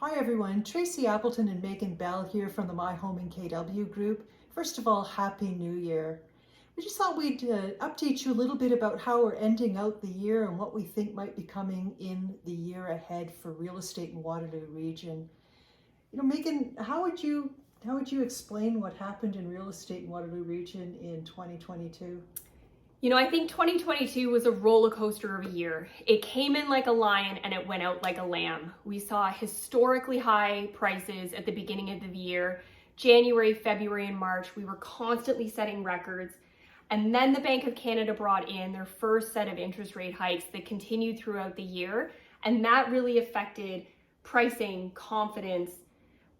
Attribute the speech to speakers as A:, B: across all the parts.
A: Hi everyone, Tracey Appleton and mbell here from the My Home in KW group. First of all, Happy New Year. We just thought we'd update you a little bit about how we're ending out the year and what we think might be coming in the year ahead for real estate in Waterloo region. Megan, how would you explain what happened in real estate in Waterloo region in 2022?
B: I think 2022 was a roller coaster of a year. It came in like a lion and it went out like a lamb. We saw historically high prices at the beginning of the year. January, February, and March, we were constantly setting records. And then the Bank of Canada brought in their first set of interest rate hikes that continued throughout the year. And that really affected pricing, confidence.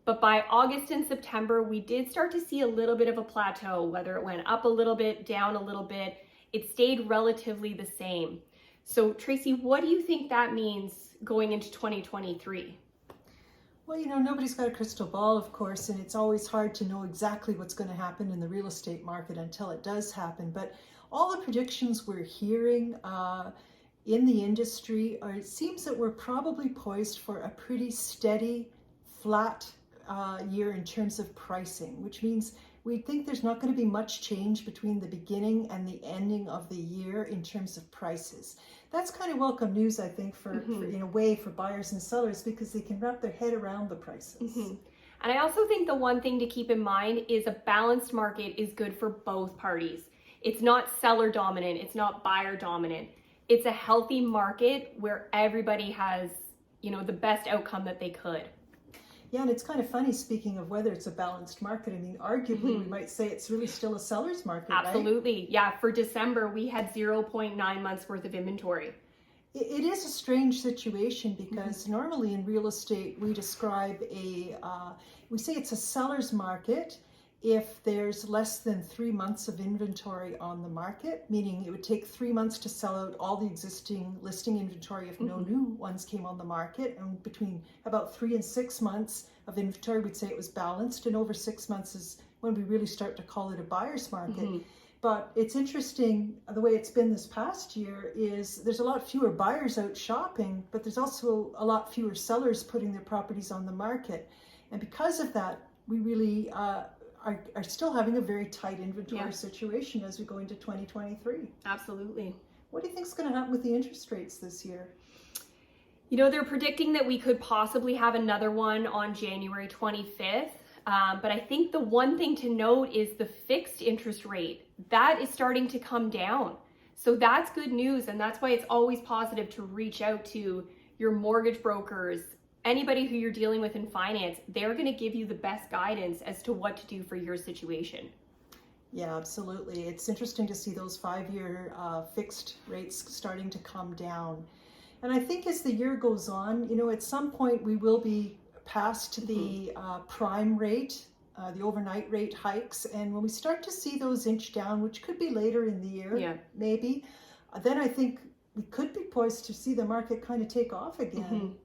B: But by August and September, we did start to see a little bit of a plateau, whether it went up a little bit, down a little bit. It stayed relatively the same. So Tracey, what do you think that means going into 2023?
A: Well, nobody's got a crystal ball, of course, and it's always hard to know exactly what's going to happen in the real estate market until it does happen. But all the predictions we're hearing in the industry it seems that we're probably poised for a pretty steady, flat year in terms of pricing, which means we think there's not going to be much change between the beginning and the ending of the year in terms of prices. That's kind of welcome news, I think, for in a way for buyers and sellers, because they can wrap their head around the prices.
B: And I also think the one thing to keep in mind is a balanced market is good for both parties. It's not seller dominant, it's not buyer dominant. It's a healthy market where everybody has, the best outcome that they could.
A: Yeah, and it's kind of funny, speaking of whether it's a balanced market, I mean, arguably we might say it's really still a seller's market,
B: Absolutely.
A: Right?
B: Yeah, for December, we had 0.9 months worth of inventory.
A: It is a strange situation because normally in real estate, we describe we say it's a seller's market if there's less than 3 months of inventory on the market, meaning it would take 3 months to sell out all the existing listing inventory if no new ones came on the market. And between about 3 and 6 months of inventory, we'd say it was balanced. And over 6 months is when we really start to call it a buyer's market. But it's interesting, the way it's been this past year is there's a lot fewer buyers out shopping, but there's also a lot fewer sellers putting their properties on the market. And because of that, we really are still having a very tight inventory situation as we go into 2023.
B: Absolutely.
A: What do you think is going to happen with the interest rates this year?
B: They're predicting that we could possibly have another one on January 25th. But I think the one thing to note is the fixed interest rate. That is starting to come down. So that's good news. And that's why it's always positive to reach out to your mortgage brokers, anybody who you're dealing with in finance. They're going to give you the best guidance as to what to do for your situation.
A: Yeah, absolutely. It's interesting to see those 5-year fixed rates starting to come down. And I think as the year goes on, at some point we will be past the prime rate, the overnight rate hikes. And when we start to see those inch down, which could be later in the year, maybe, then I think we could be poised to see the market kind of take off again.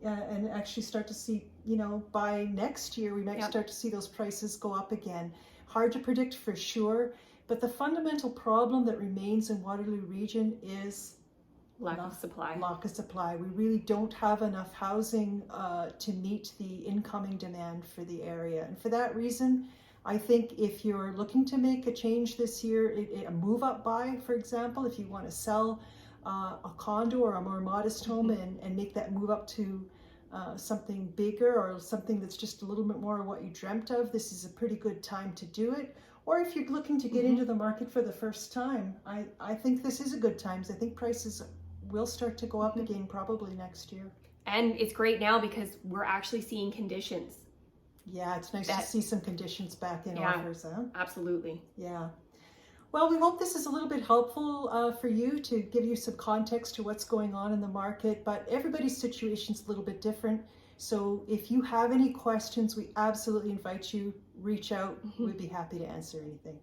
A: And actually start to see, by next year, we might start to see those prices go up again. Hard to predict for sure, but the fundamental problem that remains in Waterloo region is
B: lack of supply.
A: Lack of supply. We really don't have enough housing to meet the incoming demand for the area. And for that reason, I think if you're looking to make a change this year, a move-up buy, for example, if you want to sell a condo or a more modest home and make that move up to something bigger or something that's just a little bit more of what you dreamt of, this is a pretty good time to do it. Or if you're looking to get into the market for the first time, I think this is a good time. I think prices will start to go up again probably next year.
B: And it's great now because we're actually seeing conditions.
A: Yeah, it's nice to see some conditions back in offers. Huh?
B: Absolutely.
A: Yeah. Well, we hope this is a little bit helpful for you to give you some context to what's going on in the market, but everybody's situation is a little bit different. So if you have any questions, we absolutely invite you, reach out. We'd be happy to answer anything.